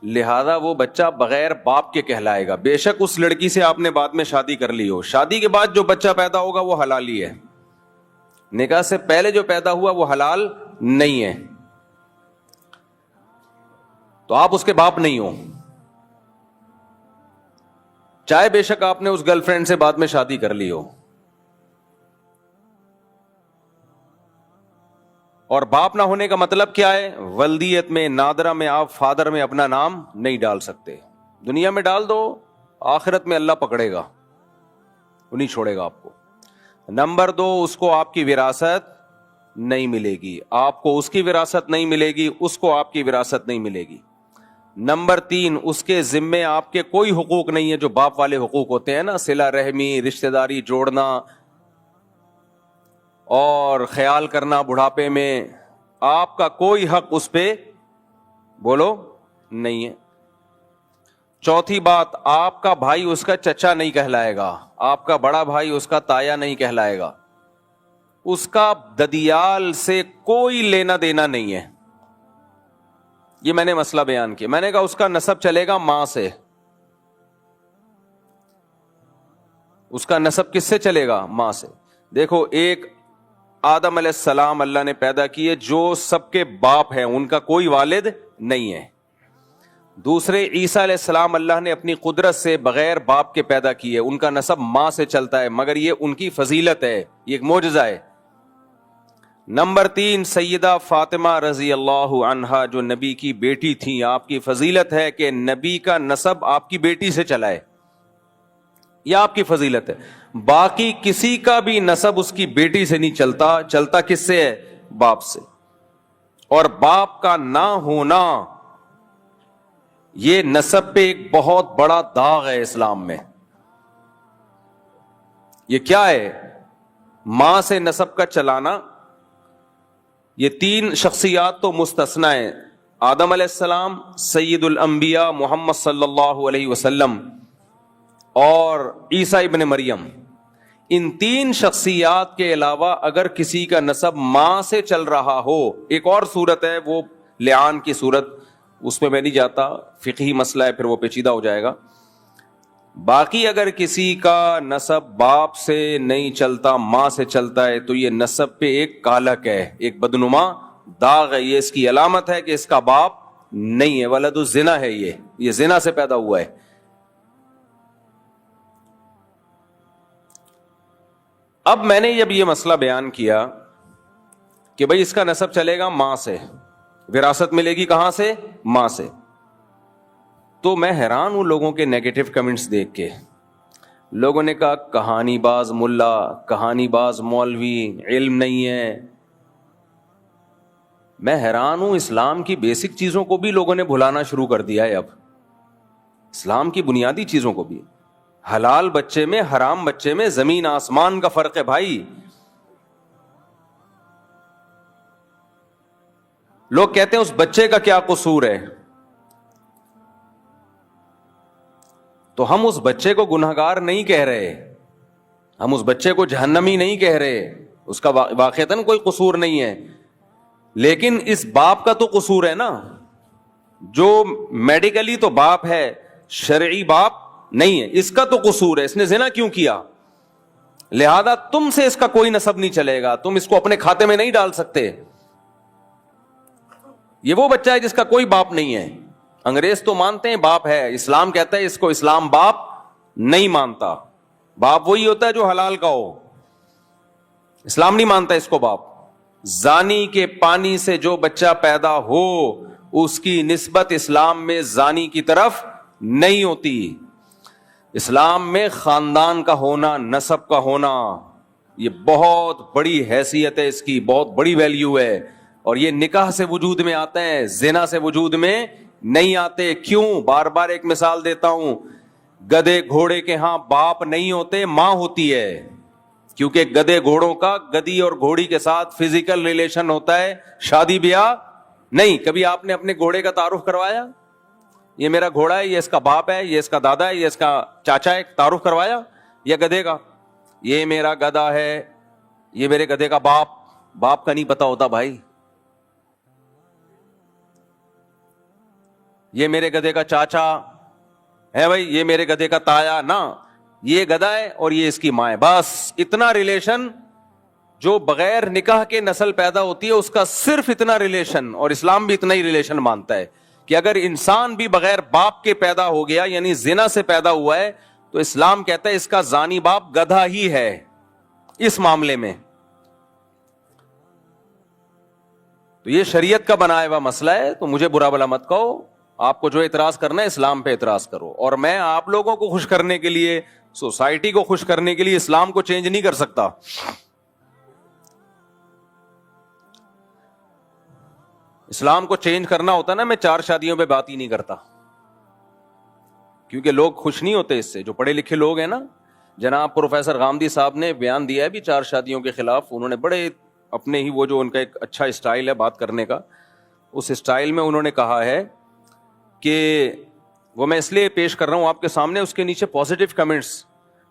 لہذا وہ بچہ بغیر باپ کے کہلائے گا. بے شک اس لڑکی سے آپ نے بعد میں شادی کر لی ہو, شادی کے بعد جو بچہ پیدا ہوگا وہ حلال ہی ہے, نکاح سے پہلے جو پیدا ہوا وہ حلال نہیں ہے, تو آپ اس کے باپ نہیں ہو, چاہے بے شک آپ نے اس گرل فرینڈ سے بعد میں شادی کر لی ہو. اور باپ نہ ہونے کا مطلب کیا ہے؟ ولدیت میں نادرہ میں آپ فادر میں اپنا نام نہیں ڈال سکتے. دنیا میں ڈال دو, آخرت میں اللہ پکڑے گا, وہ نہیں چھوڑے گا آپ کو. نمبر 2, اس کو آپ کی وراثت نہیں ملے گی, آپ کو اس کی وراثت نہیں ملے گی, اس کو آپ کی وراثت نہیں ملے گی. نمبر 3, اس کے ذمے آپ کے کوئی حقوق نہیں ہے جو باپ والے حقوق ہوتے ہیں نا, صلہ رحمی, رشتہ داری جوڑنا اور خیال کرنا بڑھاپے میں, آپ کا کوئی حق اس پہ بولو نہیں ہے. چوتھی بات, آپ کا بھائی اس کا چچا نہیں کہلائے گا, آپ کا بڑا بھائی اس کا تایا نہیں کہلائے گا, اس کا ددیال سے کوئی لینا دینا نہیں ہے. یہ میں نے مسئلہ بیان کیا, میں نے کہا اس کا نسب چلے گا ماں سے. اس کا نسب کس سے چلے گا؟ ماں سے. دیکھو, ایک آدم علیہ السلام اللہ نے پیدا کیے جو سب کے باپ ہیں, ان کا کوئی والد نہیں ہے. دوسرے عیسیٰ علیہ السلام اللہ نے اپنی قدرت سے بغیر باپ کے پیدا کیے, ان کا نسب ماں سے چلتا ہے, مگر یہ ان کی فضیلت ہے, یہ ایک معجزہ ہے. نمبر 3, سیدہ فاطمہ رضی اللہ عنہا جو نبی کی بیٹی تھی, آپ کی فضیلت ہے کہ نبی کا نسب آپ کی بیٹی سے چلا ہے, یہ آپ کی فضیلت ہے. باقی کسی کا بھی نسب اس کی بیٹی سے نہیں چلتا, چلتا کس سے ہے؟ باپ سے. اور باپ کا نہ ہونا یہ نسب پہ ایک بہت بڑا داغ ہے اسلام میں. یہ کیا ہے؟ ماں سے نسب کا چلانا. یہ 3 شخصیات تو مستثنا ہیں, آدم علیہ السلام, سید الانبیاء محمد صلی اللہ علیہ وسلم اور عیسیٰ ابن مریم. ان 3 شخصیات کے علاوہ اگر کسی کا نسب ماں سے چل رہا ہو, ایک اور صورت ہے وہ لعان کی صورت, اس میں نہیں جاتا, فقہی مسئلہ ہے, پھر وہ پیچیدہ ہو جائے گا. باقی اگر کسی کا نسب باپ سے نہیں چلتا, ماں سے چلتا ہے, تو یہ نسب پہ ایک کالک ہے, ایک بدنما داغ ہے, یہ اس کی علامت ہے کہ اس کا باپ نہیں ہے, ولد الزنا ہے, یہ زنا سے پیدا ہوا ہے. اب میں نے جب یہ مسئلہ بیان کیا کہ بھئی اس کا نسب چلے گا ماں سے, وراثت ملے گی کہاں سے؟ ماں سے, تو میں حیران ہوں لوگوں کے نیگیٹو کمنٹس دیکھ کے. لوگوں نے کہا کہانی باز ملا, کہانی باز مولوی, علم نہیں ہے. میں حیران ہوں, اسلام کی بیسک چیزوں کو بھی لوگوں نے بھلانا شروع کر دیا ہے. اب اسلام کی بنیادی چیزوں کو بھی, حلال بچے میں حرام بچے میں زمین آسمان کا فرق ہے بھائی. لوگ کہتے ہیں اس بچے کا کیا قصور ہے, تو ہم اس بچے کو گنہگار نہیں کہہ رہے, ہم اس بچے کو جہنمی نہیں کہہ رہے, اس کا واقعتاً کوئی قصور نہیں ہے, لیکن اس باپ کا تو قصور ہے نا, جو میڈیکلی تو باپ ہے, شرعی باپ نہیں ہے, اس کا تو قصور ہے, اس نے زنا کیوں کیا, لہذا تم سے اس کا کوئی نسب نہیں چلے گا, تم اس کو اپنے کھاتے میں نہیں ڈال سکتے. یہ وہ بچہ ہے جس کا کوئی باپ نہیں ہے. انگریز تو مانتے ہیں باپ ہے, اسلام کہتا ہے اس کو اسلام باپ نہیں مانتا. باپ وہی ہوتا ہے جو حلال کا ہو, اسلام نہیں مانتا اس کو باپ. زانی کے پانی سے جو بچہ پیدا ہو اس کی نسبت اسلام میں زانی کی طرف نہیں ہوتی. اسلام میں خاندان کا ہونا, نسب کا ہونا, یہ بہت بڑی حیثیت ہے, اس کی بہت بڑی ویلیو ہے. اور یہ نکاح سے وجود میں آتے ہیں, زنا سے وجود میں نہیں آتے. کیوں؟ بار بار ایک مثال دیتا ہوں, گدھے گھوڑے کے ہاں باپ نہیں ہوتے, ماں ہوتی ہے, کیونکہ گدھے گھوڑوں کا گدھی اور گھوڑی کے ساتھ فزیکل ریلیشن ہوتا ہے, شادی بیاہ نہیں. کبھی آپ نے اپنے گھوڑے کا تعارف کروایا؟ یہ میرا گھوڑا ہے, یہ اس کا باپ ہے, یہ اس کا دادا ہے, یہ اس کا چاچا ہے, تعارف کروایا؟ یا گدھے کا یہ میرا گدھا ہے, یہ میرے گدھے کا باپ, باپ کا نہیں پتا ہوتا بھائی. یہ میرے گدھے کا چاچا ہے بھائی، یہ میرے گدھے کا تایا، نہ، یہ گدھا ہے اور یہ اس کی ماں ہے، بس اتنا ریلیشن جو بغیر نکاح کے نسل پیدا ہوتی ہے اس کا صرف اتنا ریلیشن. اور اسلام بھی اتنا ہی ریلیشن مانتا ہے کہ اگر انسان بھی بغیر باپ کے پیدا ہو گیا یعنی زنا سے پیدا ہوا ہے تو اسلام کہتا ہے اس کا زانی باپ گدھا ہی ہے اس معاملے میں. تو یہ شریعت کا بنایا ہوا مسئلہ ہے، تو مجھے برا بلا مت کہو. آپ کو جو اعتراض کرنا ہے اسلام پہ اعتراض کرو، اور میں آپ لوگوں کو خوش کرنے کے لیے، سوسائٹی کو خوش کرنے کے لیے اسلام کو چینج نہیں کر سکتا. اسلام کو چینج کرنا ہوتا نا، میں 4 شادیوں پہ بات ہی نہیں کرتا، کیونکہ لوگ خوش نہیں ہوتے اس سے. جو پڑھے لکھے لوگ ہیں نا، جناب پروفیسر غامدی صاحب نے بیان دیا ہے بھی 4 شادیوں کے خلاف. انہوں نے بڑے اپنے ہی وہ جو ان کا ایک اچھا اسٹائل ہے بات کرنے کا، اس اسٹائل میں انہوں نے کہا ہے کہ وہ میں اس لیے پیش کر رہا ہوں آپ کے سامنے. اس کے نیچے پازیٹیو کمنٹس،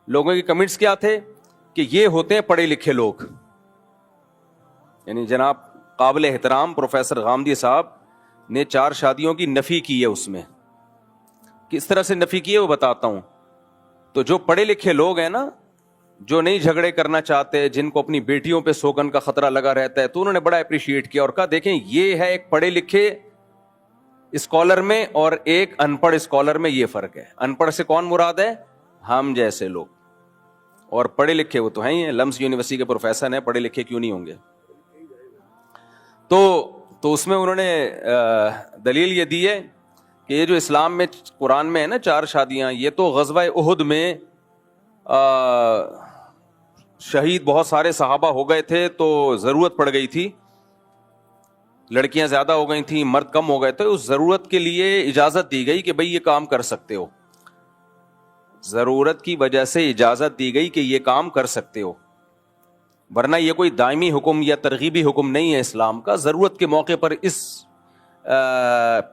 لوگوں کے کمنٹس کیا تھے کہ یہ ہوتے ہیں پڑھے لکھے لوگ. یعنی جناب قابل احترام پروفیسر غامدی صاحب نے 4 شادیوں کی نفی کی ہے. اس میں کس طرح سے نفی کی ہے وہ بتاتا ہوں. تو جو پڑھے لکھے لوگ ہیں نا، جو نہیں جھگڑے کرنا چاہتے، جن کو اپنی بیٹیوں پہ سوگن کا خطرہ لگا رہتا ہے، تو انہوں نے بڑا اپریشیٹ کیا اور کہا دیکھیں یہ ہے ایک پڑھے لکھے اسکالر میں اور ایک ان پڑھ اسکالر میں یہ فرق ہے. ان پڑھ سے کون مراد ہے؟ ہم جیسے لوگ. اور پڑھے لکھے وہ تو ہیں ہی، لمس یونیورسٹی کے پروفیسر ہیں، پڑھے لکھے کیوں نہیں ہوں گے. تو اس میں انہوں نے دلیل یہ دی ہے کہ یہ جو اسلام میں قرآن میں ہے نا 4 شادیاں، یہ تو غزوہ احد میں شہید بہت سارے صحابہ ہو گئے تھے تو ضرورت پڑ گئی تھی، لڑکیاں زیادہ ہو گئی تھیں، مرد کم ہو گئے تھے. اس ضرورت کے لیے اجازت دی گئی کہ بھئی یہ کام کر سکتے ہو، ضرورت کی وجہ سے اجازت دی گئی کہ یہ کام کر سکتے ہو، ورنہ یہ کوئی دائمی حکم یا ترغیبی حکم نہیں ہے اسلام کا. ضرورت کے موقع پر اس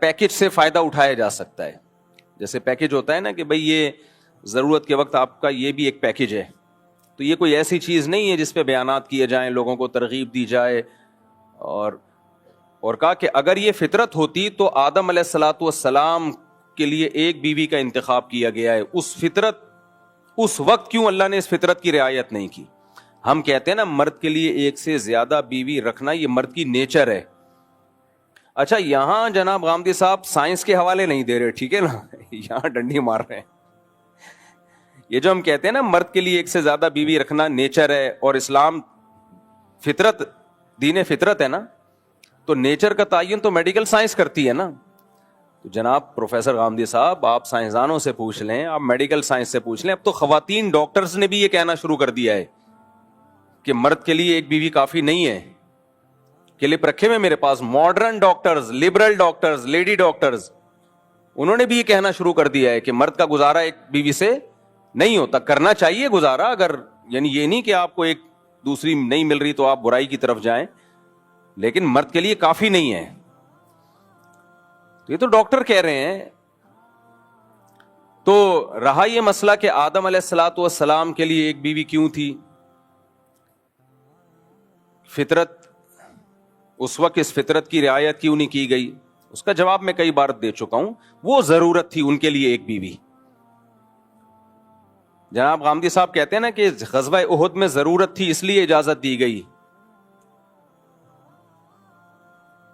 پیکج سے فائدہ اٹھایا جا سکتا ہے. جیسے پیکج ہوتا ہے نا کہ بھئی یہ ضرورت کے وقت آپ کا یہ بھی ایک پیکج ہے. تو یہ کوئی ایسی چیز نہیں ہے جس پہ بیانات کیے جائیں، لوگوں کو ترغیب دی جائے. اور کہا کہ اگر یہ فطرت ہوتی تو آدم علیہ الصلوۃ والسلام کے لیے ایک بیوی کا انتخاب کیا گیا ہے. اس وقت کیوں اللہ نے اس فطرت کی رعایت نہیں کی؟ ہم کہتے ہیں نا مرد کے لیے ایک سے زیادہ بیوی رکھنا یہ مرد کی نیچر ہے. اچھا یہاں جناب غامدی صاحب سائنس کے حوالے نہیں دے رہے، ٹھیک ہے نا، یہاں ڈنڈی مار رہے ہیں. یہ جو ہم کہتے ہیں نا مرد کے لیے ایک سے زیادہ بیوی رکھنا نیچر ہے، اور اسلام فطرت، دین فطرت ہے نا، تو نیچر کا تعین تو میڈیکل سائنس کرتی ہے نا. تو جناب پروفیسر غامدی صاحب آپ سائنسدانوں سے پوچھ لیں، آپ میڈیکل سائنس سے پوچھ لیں. اب تو خواتین ڈاکٹرز نے بھی یہ کہنا شروع کر دیا ہے کہ مرد کے لیے ایک بیوی کافی نہیں ہے. کلپ رکھے میں میرے پاس، modern doctors, liberal doctors, lady doctors, انہوں نے بھی یہ کہنا شروع کر دیا ہے کہ مرد کا گزارا ایک بیوی سے نہیں ہوتا. کرنا چاہیے گزارا، اگر یعنی یہ نہیں کہ آپ کو ایک دوسری نہیں مل رہی تو آپ برائی کی طرف جائیں، لیکن مرد کے لیے کافی نہیں ہے. تو یہ تو ڈاکٹر کہہ رہے ہیں. تو رہا یہ مسئلہ کہ آدم علیہ الصلوۃ والسلام کے لیے ایک بیوی کیوں تھی، فطرت اس وقت اس فطرت کی رعایت کیوں نہیں کی گئی، اس کا جواب میں کئی بار دے چکا ہوں. وہ ضرورت تھی ان کے لیے ایک بیوی. جناب غامدی صاحب کہتے ہیں نا کہ غزوہ احد میں ضرورت تھی اس لیے اجازت دی گئی.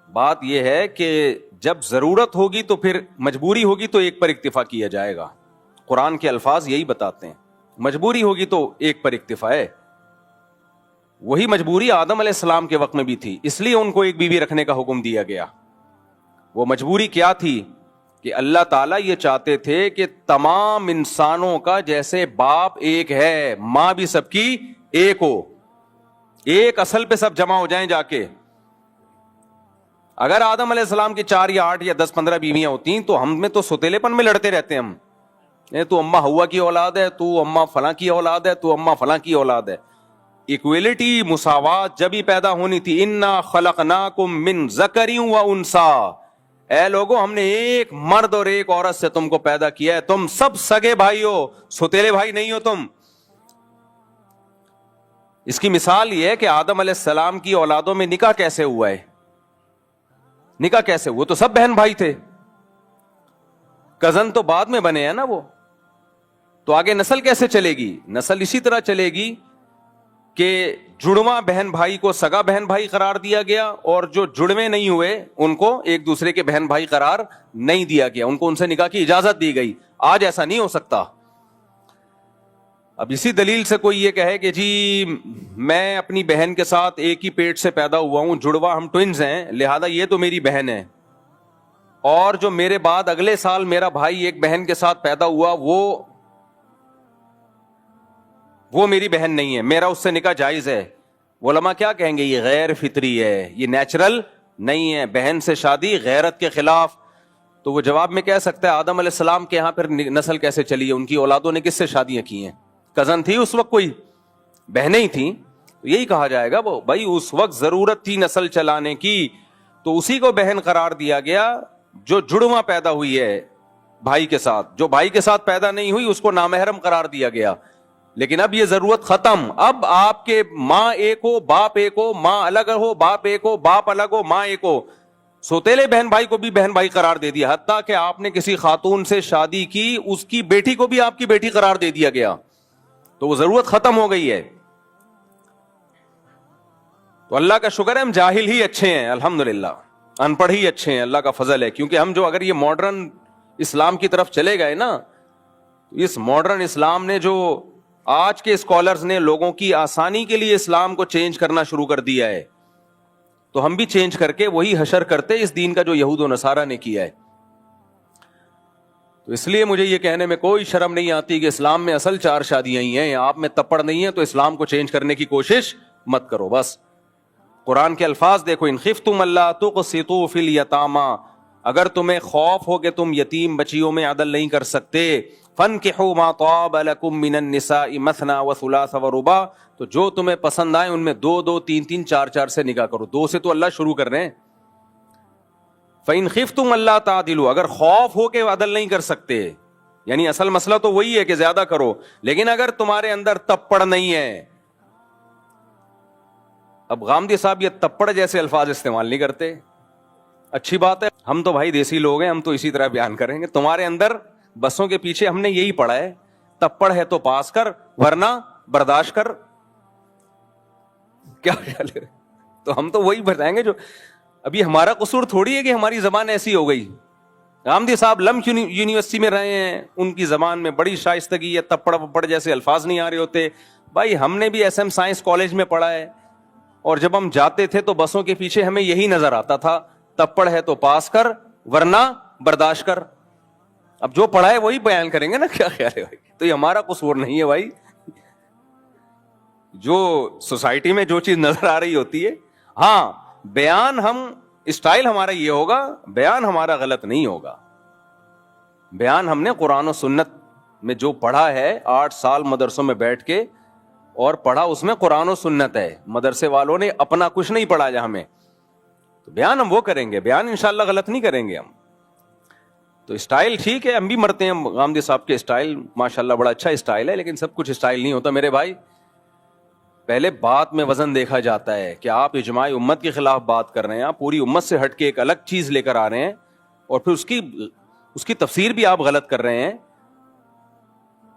بات یہ ہے کہ جب ضرورت ہوگی تو پھر مجبوری ہوگی تو ایک پر اکتفا کیا جائے گا. قرآن کے الفاظ یہی بتاتے ہیں، مجبوری ہوگی تو ایک پر اکتفا ہے. وہی مجبوری آدم علیہ السلام کے وقت میں بھی تھی، اس لیے ان کو ایک بیوی رکھنے کا حکم دیا گیا. وہ مجبوری کیا تھی کہ اللہ تعالیٰ یہ چاہتے تھے کہ تمام انسانوں کا جیسے باپ ایک ہے، ماں بھی سب کی ایک ہو، ایک اصل پہ سب جمع ہو جائیں جا کے. اگر آدم علیہ السلام کی 4 یا 8 یا 10 15 بیویاں ہوتی تو ہم میں تو ستیلے پن میں لڑتے رہتے. ہم تو اما ہوا کی اولاد ہے، تو اما فلاں کی اولاد ہے، تو اما فلاں کی اولاد ہے. ایکویلٹی، مساوات جب ہی پیدا ہونی تھی. انا خلقناکم من ذکر و انثی، اے لوگوں ہم نے ایک مرد اور ایک عورت سے تم کو پیدا کیا ہے، تم سب سگے بھائی ہو، ستیلے بھائی نہیں ہو تم. اس کی مثال یہ ہے کہ آدم علیہ السلام کی اولادوں میں نکاح کیسے ہوا ہے. نکاح کیسے؟ وہ تو سب بہن بھائی تھے. کزن تو بعد میں بنے ہیں نا وہ. تو آگے نسل کیسے چلے گی؟ نسل اسی طرح چلے گی کہ جڑواں بہن بھائی کو سگا بہن بھائی قرار دیا گیا, اور جو جڑوے نہیں ہوئے ان کو ایک دوسرے کے بہن بھائی قرار نہیں دیا گیا, ان کو ان سے نکاح کی اجازت دی گئی. آج ایسا نہیں ہو سکتا. اب اسی دلیل سے کوئی یہ کہے کہ جی میں اپنی بہن کے ساتھ ایک ہی پیٹ سے پیدا ہوا ہوں, جڑواں ہم ٹوئنز ہیں, لہذا یہ تو میری بہن ہے, اور جو میرے بعد اگلے سال میرا بھائی ایک بہن کے ساتھ پیدا ہوا وہ میری بہن نہیں ہے, میرا اس سے نکاح جائز ہے. علماء کیا کہیں گے؟ یہ غیر فطری ہے, یہ نیچرل نہیں ہے, بہن سے شادی غیرت کے خلاف. تو وہ جواب میں کہہ سکتا ہے آدم علیہ السلام کے یہاں پھر نسل کیسے چلی ہے؟ ان کی اولادوں نے کس سے شادیاں کی ہیں؟ کزن تھی اس وقت, کوئی بہنیں ہی تھیں. یہی کہا جائے گا وہ بھائی اس وقت ضرورت تھی نسل چلانے کی, تو اسی کو بہن قرار دیا گیا جو جڑواں پیدا ہوئی ہے بھائی کے ساتھ. جو بھائی کے ساتھ پیدا نہیں ہوئی اس کو نامحرم قرار دیا گیا. لیکن اب یہ ضرورت ختم. اب آپ کے ماں ایک ہو باپ ایک ہو, ماں الگ ہو باپ ایک ہو, باپ الگ ہو ماں ایک ہو, سوتیلے بہن بھائی کو بھی بہن بھائی قرار دے دیا. حتیٰ کہ آپ نے کسی خاتون سے شادی کی, اس کی بیٹی کو بھی آپ کی بیٹی قرار دے دیا گیا. تو وہ ضرورت ختم ہو گئی ہے. تو اللہ کا شکر ہے ہم جاہل ہی اچھے ہیں, الحمدللہ ان پڑھ ہی اچھے ہیں, اللہ کا فضل ہے. کیونکہ ہم جو اگر یہ ماڈرن اسلام کی طرف چلے گئے نا, اس ماڈرن اسلام نے جو آج کے اسکالرز نے لوگوں کی آسانی کے لیے اسلام کو چینج کرنا شروع کر دیا ہے, تو ہم بھی چینج کر کے وہی حشر کرتے اس دین کا جو یہود و نصارہ نے کیا ہے. تو اس لیے مجھے یہ کہنے میں کوئی شرم نہیں آتی کہ اسلام میں اصل 4 شادیاں ہی ہیں, آپ میں تپڑ نہیں ہے, تو اسلام کو چینج کرنے کی کوشش مت کرو. بس قرآن کے الفاظ دیکھو, ان خفتم اللہ تقسطوا فی الیتامی, اگر تمہیں خوف ہو کہ تم یتیم بچیوں میں عدل نہیں کر سکتے, فانکحوا ما طاب لکم من النساء مثنی وثلاث ورباع, تو جو تمہیں پسند آئے ان میں 2 2 3 3 4 4 سے نکاح کرو. 2 سے تو اللہ شروع کر رہے ہیں. فإن خفتم اللہ تعدلوا, اگر خوف ہو کہ عدل نہیں کر سکتے, یعنی اصل مسئلہ تو وہی ہے کہ زیادہ کرو, لیکن اگر تمہارے اندر تپڑ نہیں ہے. اب غامدی صاحب یہ تپڑ جیسے الفاظ استعمال نہیں کرتے, اچھی بات ہے, ہم تو بھائی دیسی لوگ ہیں, ہم تو اسی طرح بیان کریں گے. تمہارے اندر بسوں کے پیچھے ہم نے یہی پڑھا ہے, تپڑ ہے تو پاس کر ورنہ برداشت کر. کیا خیال ہے؟ تو ہم تو وہی بتائیں گے جو ابھی ہمارا قصور تھوڑی ہے کہ ہماری زبان ایسی ہو گئی. غامدی صاحب لمک یونیورسٹی میں رہے ہیں, ان کی زبان میں بڑی شائستگی ہے, تپڑ پپڑ جیسے الفاظ نہیں آ رہے ہوتے. بھائی ہم نے بھی SM سائنس کالج میں پڑھا ہے, اور جب ہم جاتے تھے تو بسوں کے پیچھے ہمیں یہی نظر آتا تھا, تپڑ ہے تو پاس کر ورنہ برداشت کر. اب جو پڑھا ہے وہی بیان کریں گے نا, کیا خیال ہے بھائی؟ تو یہ ہمارا قصور نہیں ہے بھائی, جو سوسائٹی میں جو چیز نظر آ رہی ہوتی ہے. ہاں بیان اسٹائل ہمارا یہ ہوگا, بیان ہمارا غلط نہیں ہوگا. بیان ہم نے قرآن و سنت میں جو پڑھا ہے, 8 سال مدرسوں میں بیٹھ کے اور پڑھا, اس میں قرآن و سنت ہے. مدرسے والوں نے اپنا کچھ نہیں پڑھا جہاں میں, تو بیان ہم وہ کریں گے, بیان انشاءاللہ غلط نہیں کریں گے ہم. تو اسٹائل ٹھیک ہے, ہم بھی مرتے ہیں غامدی صاحب کے اسٹائل ماشاءاللہ بڑا اچھا اسٹائل ہے, لیکن سب کچھ اسٹائل نہیں ہوتا میرے بھائی. پہلے بات میں وزن دیکھا جاتا ہے کہ آپ اجماع امت کے خلاف بات کر رہے ہیں, آپ پوری امت سے ہٹ کے ایک الگ چیز لے کر آ رہے ہیں, اور پھر اس کی تفسیر بھی آپ غلط کر رہے ہیں.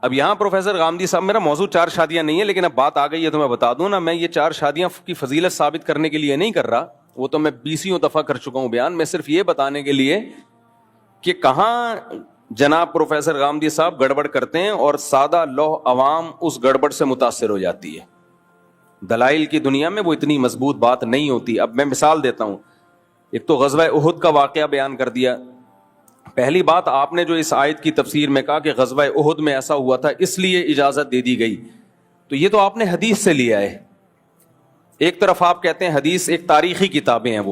اب یہاں پروفیسر غامدی صاحب, میرا موضوع 4 شادیاں نہیں ہے, لیکن اب بات آ گئی ہے تو میں بتا دوں نا, میں یہ 4 شادیاں کی فضیلت ثابت کرنے کے لیے نہیں کر رہا, وہ تو میں 20 دفعہ کر چکا ہوں بیان. میں صرف یہ بتانے کے لیے کہ کہاں جناب پروفیسر غامدی صاحب گڑبڑ کرتے ہیں اور سادہ لوح عوام اس گڑبڑ سے متاثر ہو جاتی ہے. دلائل کی دنیا میں وہ اتنی مضبوط بات نہیں ہوتی. اب میں مثال دیتا ہوں. ایک تو غزوہ احد کا واقعہ بیان کر دیا. پہلی بات, آپ نے جو اس آیت کی تفسیر میں کہا کہ غزوہ احد میں ایسا ہوا تھا اس لیے اجازت دے دی گئی, تو یہ تو آپ نے حدیث سے لیا ہے. ایک طرف آپ کہتے ہیں حدیث ایک تاریخی کتابیں ہیں,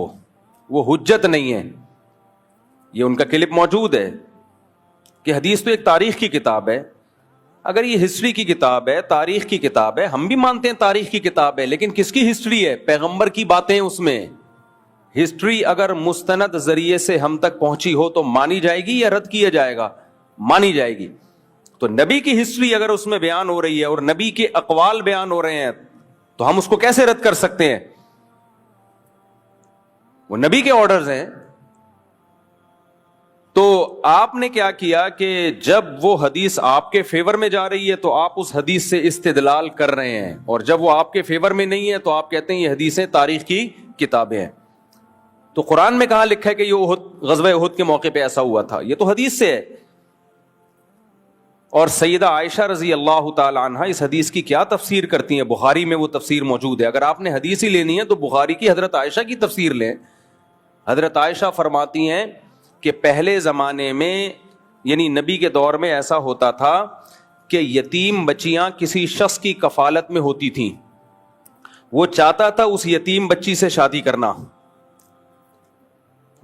وہ حجت نہیں ہے. یہ ان کا کلپ موجود ہے کہ حدیث تو ایک تاریخ کی کتاب ہے. اگر یہ ہسٹری کی کتاب ہے, تاریخ کی کتاب ہے, ہم بھی مانتے ہیں تاریخ کی کتاب ہے, لیکن کس کی ہسٹری ہے؟ پیغمبر کی باتیں اس میں. ہسٹری اگر مستند ذریعے سے ہم تک پہنچی ہو تو مانی جائے گی یا رد کیا جائے گا؟ مانی جائے گی. تو نبی کی ہسٹری اگر اس میں بیان ہو رہی ہے اور نبی کے اقوال بیان ہو رہے ہیں, تو ہم اس کو کیسے رد کر سکتے ہیں؟ وہ نبی کے آرڈرز ہیں. تو آپ نے کیا کیا کہ جب وہ حدیث آپ کے فیور میں جا رہی ہے تو آپ اس حدیث سے استدلال کر رہے ہیں، اور جب وہ آپ کے فیور میں نہیں ہے تو آپ کہتے ہیں یہ حدیثیں تاریخ کی کتابیں ہیں. تو قرآن میں کہاں لکھا ہے کہ یہ غزوہ احد کے موقع پہ ایسا ہوا تھا؟ یہ تو حدیث سے ہے. اور سیدہ عائشہ رضی اللہ تعالی عنہا اس حدیث کی کیا تفسیر کرتی ہیں؟ بخاری میں وہ تفسیر موجود ہے. اگر آپ نے حدیث ہی لینی ہے تو بخاری کی حضرت عائشہ کی تفسیر لیں. حضرت عائشہ فرماتی ہیں کہ پہلے زمانے میں یعنی نبی کے دور میں ایسا ہوتا تھا کہ یتیم بچیاں کسی شخص کی کفالت میں ہوتی تھیں، وہ چاہتا تھا اس یتیم بچی سے شادی کرنا.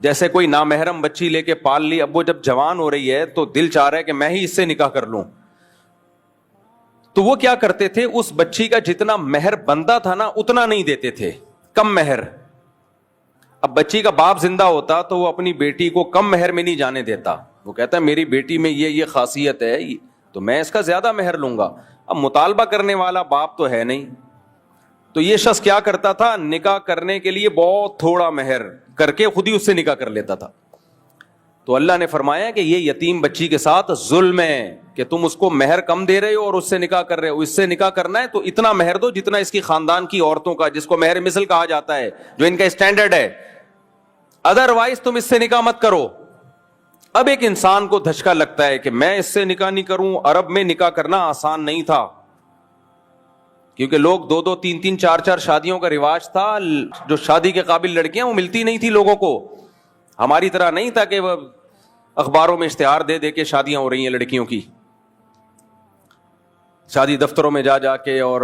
جیسے کوئی نامحرم بچی لے کے پال لی، اب وہ جب جوان ہو رہی ہے تو دل چاہ رہا ہے کہ میں ہی اس سے نکاح کر لوں. تو وہ کیا کرتے تھے، اس بچی کا جتنا مہر بنتا تھا نا اتنا نہیں دیتے تھے، کم مہر. اب بچی کا باپ زندہ ہوتا تو وہ اپنی بیٹی کو کم مہر میں نہیں جانے دیتا، وہ کہتا ہے میری بیٹی میں یہ خاصیت ہے تو میں اس کا زیادہ مہر لوں گا. اب مطالبہ کرنے والا باپ تو ہے نہیں، تو یہ شخص کیا کرتا تھا، نکاح کرنے کے لیے بہت تھوڑا مہر کر کے خود ہی اس سے نکاح کر لیتا تھا. تو اللہ نے فرمایا کہ یہ یتیم بچی کے ساتھ ظلم ہے کہ تم اس کو مہر کم دے رہے ہو اور اس سے نکاح کر رہے ہو. اس سے نکاح کرنا ہے تو اتنا مہر دو جتنا اس کی خاندان کی عورتوں کا، جس کو مہر مثل کہا جاتا ہے، جو ان کا اسٹینڈرڈ ہے. ادروائز تم اس سے نکاح مت کرو. اب ایک انسان کو دھچکا لگتا ہے کہ میں اس سے نکاح نہیں کروں. عرب میں نکاح کرنا آسان نہیں تھا، کیونکہ لوگ 2 3 4 شادیوں کا رواج تھا. جو شادی کے قابل لڑکیاں وہ ملتی نہیں تھی لوگوں کو. ہماری طرح نہیں تھا کہ وہ اخباروں میں اشتہار دے دے کے شادیاں ہو رہی ہیں لڑکیوں کی، شادی دفتروں میں جا کے اور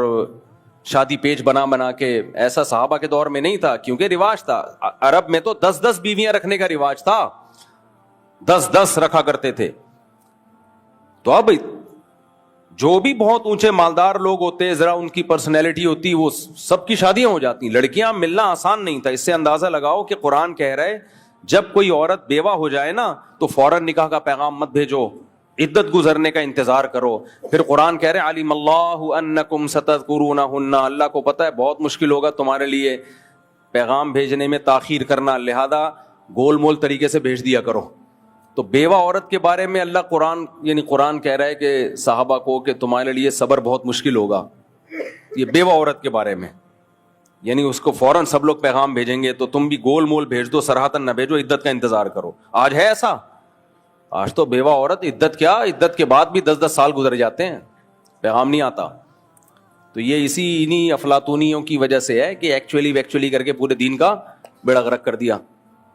شادی پیج بنا کے. ایسا صحابہ کے دور میں نہیں تھا، کیونکہ رواج تھا. عرب میں تو 10 بیویاں رکھنے کا رواج تھا، 10 رکھا کرتے تھے. تو اب جو بھی بہت اونچے مالدار لوگ ہوتے، ذرا ان کی پرسنالٹی ہوتی، وہ سب کی شادیاں ہو جاتی. لڑکیاں ملنا آسان نہیں تھا. اس سے اندازہ لگاؤ کہ قرآن کہہ رہے جب کوئی عورت بیوہ ہو جائے نا تو فوراً نکاح کا پیغام مت بھیجو، عدت گزرنے کا انتظار کرو. پھر قرآن کہہ رہے علیم اللہ انکم ستذکرونہن، اللہ کو پتہ ہے بہت مشکل ہوگا تمہارے لیے پیغام بھیجنے میں تاخیر کرنا، لہذا گول مول طریقے سے بھیج دیا کرو. تو بیوہ عورت کے بارے میں اللہ قرآن کہہ رہا ہے کہ صحابہ کو کہ تمہارے لیے صبر بہت مشکل ہوگا. یہ بیوہ عورت کے بارے میں، یعنی اس کو فوراً سب لوگ پیغام بھیجیں گے تو تم بھی گول مول بھیج دو، سراہتن نہ بھیجو، عدت کا انتظار کرو. آج ہے ایسا؟ آج تو بیوہ عورت عدت کیا، عدت کے بعد بھی 10 سال گزر جاتے ہیں، پیغام نہیں آتا. تو یہ انہی افلاطونیوں کی وجہ سے ہے کہ ایکچولی کر کے پورے دین کا بیڑا غرق کر دیا.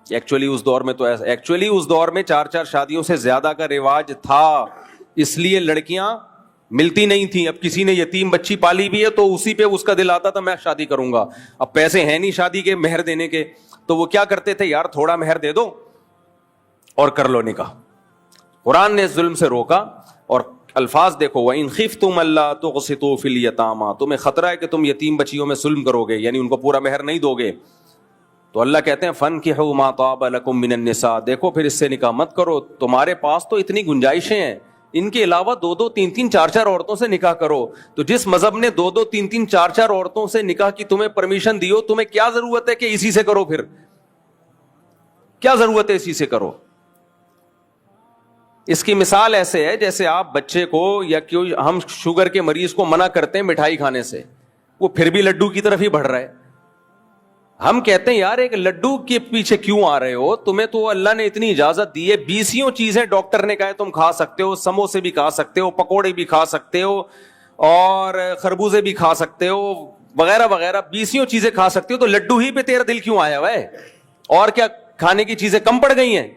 ایکچولی اس دور میں تو اس دور میں 4 شادیوں سے زیادہ کا رواج تھا، اس لیے لڑکیاں ملتی نہیں تھیں. اب کسی نے یتیم بچی پالی بھی ہے تو اسی پہ اس کا دل آتا تھا میں شادی کروں گا. اب پیسے ہیں نہیں شادی کے مہر دینے کے، تو وہ کیا کرتے تھے، یار تھوڑا مہر دے دو اور کر لو نکاح. قرآن نے اس ظلم سے روکا. اور الفاظ دیکھو وَإِنْ خِفْتُمْ أَلَّا تُقْسِطُوا فِي الْيَتَامَى، تمہیں خطرہ ہے کہ تم یتیم بچیوں میں ظلم کرو گے، یعنی ان کو پورا مہر نہیں دو گے. تو اللہ کہتے ہیں فَانْكِحُوا مَا طَابَ لَكُم مِّنَ النِّسَاءِ، دیکھو پھر اس سے نکاح مت کرو، تمہارے پاس تو اتنی گنجائشیں ہیں، ان کے علاوہ 2 3 4 عورتوں سے نکاح کرو. تو جس مذہب نے 2 3 4 عورتوں سے نکاح کی تمہیں پرمیشن دی ہو، تمہیں کیا ضرورت ہے کہ اسی سے کرو؟ پھر کیا ضرورت ہے اسی سے کرو؟ اس کی مثال ایسے ہے جیسے آپ بچے کو یا ہم شوگر کے مریض کو منع کرتے ہیں مٹھائی کھانے سے، وہ پھر بھی لڈو کی طرف ہی بڑھ رہا ہے. ہم کہتے ہیں یار ایک لڈو کے پیچھے کیوں آ رہے ہو، تمہیں تو اللہ نے اتنی اجازت دی ہے، 20 چیزیں ڈاکٹر نے کہا ہے تم کھا سکتے ہو، سموسے بھی کھا سکتے ہو، پکوڑے بھی کھا سکتے ہو، اور خربوزے بھی کھا سکتے ہو، وغیرہ وغیرہ 20 چیزیں کھا سکتے ہو. تو لڈو ہی پہ تیرا دل کیوں آیا ہوا ہے؟ اور کیا کھانے کی چیزیں کم پڑ گئی ہیں؟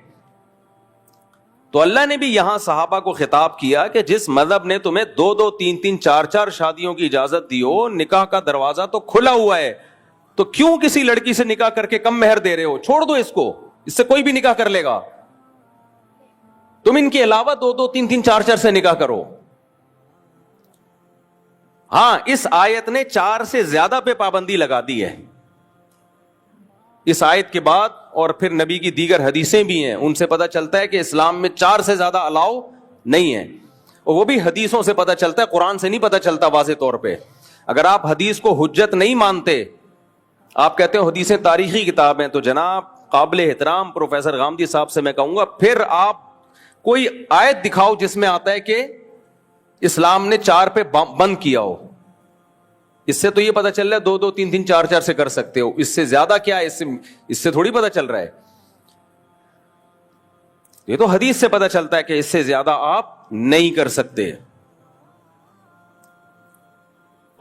تو اللہ نے بھی یہاں صحابہ کو خطاب کیا کہ جس مذہب نے تمہیں 2 3 4 شادیوں کی اجازت دی ہو، نکاح کا دروازہ تو کھلا ہوا ہے، تو کیوں کسی لڑکی سے نکاح کر کے کم مہر دے رہے ہو؟ چھوڑ دو اس کو، اس سے کوئی بھی نکاح کر لے گا. تم ان کے علاوہ 2 3 4 سے نکاح کرو. ہاں اس آیت نے 4 سے زیادہ پہ پابندی لگا دی ہے. اس آیت کے بعد اور پھر نبی کی دیگر حدیثیں بھی ہیں، ان سے پتہ چلتا ہے کہ اسلام میں 4 سے زیادہ الاؤ نہیں ہے. اور وہ بھی حدیثوں سے پتہ چلتا ہے، قرآن سے نہیں پتہ چلتا واضح طور پہ. اگر آپ حدیث کو حجت نہیں مانتے، آپ کہتے ہو حدیثیں تاریخی کتاب ہیں، تو جناب قابل احترام پروفیسر غامدی صاحب سے میں کہوں گا پھر آپ کوئی آیت دکھاؤ جس میں آتا ہے کہ اسلام نے 4 پہ بند کیا ہو. اس سے تو یہ پتا چل رہا ہے 2 3 3 4 سے کر سکتے ہو, اس سے زیادہ کیا ہے, اس سے تھوڑی پتا چل رہا ہے. یہ تو حدیث سے پتا چلتا ہے کہ اس سے زیادہ آپ نہیں کر سکتے.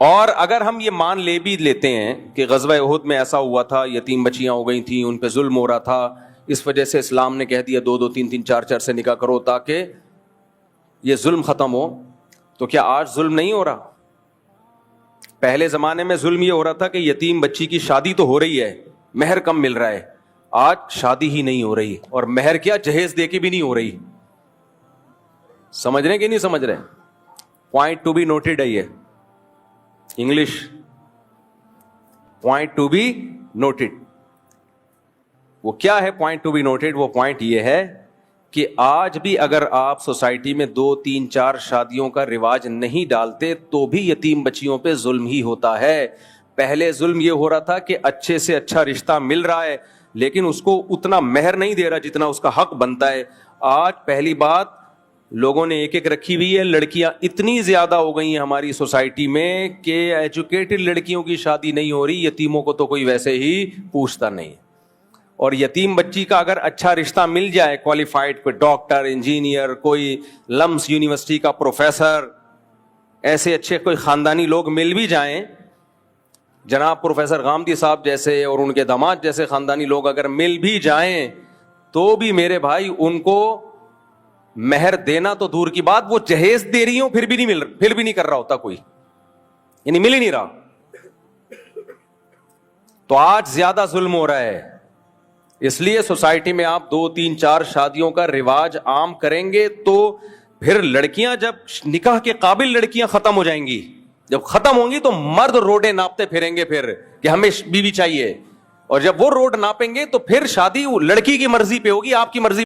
اور اگر ہم یہ مان لے بھی لیتے ہیں کہ غزوہ احد میں ایسا ہوا تھا, یتیم بچیاں ہو گئی تھیں, ان پہ ظلم ہو رہا تھا, اس وجہ سے اسلام نے کہہ دیا 2 2 3 3 4 سے نکاح کرو تاکہ یہ ظلم ختم ہو, تو کیا آج ظلم نہیں ہو رہا؟ پہلے زمانے میں ظلم یہ ہو رہا تھا کہ یتیم بچی کی شادی تو ہو رہی ہے, مہر کم مل رہا ہے. آج شادی ہی نہیں ہو رہی, اور مہر کیا جہیز دے کے بھی نہیں ہو رہی. سمجھ رہے کہ نہیں سمجھ رہے؟ پوائنٹ ٹو بی نوٹڈ ہے یہ English, point to be noted. وہ کیا ہے پوائنٹ ٹو بی نوٹڈ؟ وہ پوائنٹ یہ ہے کہ آج بھی اگر آپ سوسائٹی میں 2 3 4 شادیوں کا رواج نہیں ڈالتے تو بھی یتیم بچیوں پہ ظلم ہی ہوتا ہے. پہلے ظلم یہ ہو رہا تھا کہ اچھے سے اچھا رشتہ مل رہا ہے لیکن اس کو اتنا مہر نہیں دے رہا جتنا اس کا حق بنتا ہے. آج پہلی بات لوگوں نے ایک رکھی ہوئی ہے, لڑکیاں اتنی زیادہ ہو گئی ہیں ہماری سوسائٹی میں کہ ایجوکیٹڈ لڑکیوں کی شادی نہیں ہو رہی, یتیموں کو تو کوئی ویسے ہی پوچھتا نہیں. اور یتیم بچی کا اگر اچھا رشتہ مل جائے, کوالیفائڈ, کوئی ڈاکٹر, انجینئر, کوئی لمس یونیورسٹی کا پروفیسر, ایسے اچھے کوئی خاندانی لوگ مل بھی جائیں, جناب پروفیسر غامدی صاحب جیسے اور ان کے داماد جیسے خاندانی لوگ اگر مل بھی جائیں تو بھی میرے بھائی ان کو مہر دینا تو دور کی بات, وہ جہیز دے رہی ہوں پھر بھی نہیں کر رہا ہوتا کوئی, یعنی مل ہی نہیں رہا. تو آج زیادہ ظلم ہو رہا ہے. اس لیے سوسائٹی میں آپ 2 3 4 شادیوں کا رواج عام کریں گے تو پھر لڑکیاں, جب نکاح کے قابل لڑکیاں ختم ہو جائیں گی, جب ختم ہوں گی تو مرد روڈیں ناپتے پھریں گے پھر کہ ہمیں بیوی چاہیے, اور جب وہ روڈ ناپیں گے تو پھر شادی لڑکی کی مرضی پہ ہوگی, آپ کی مرضی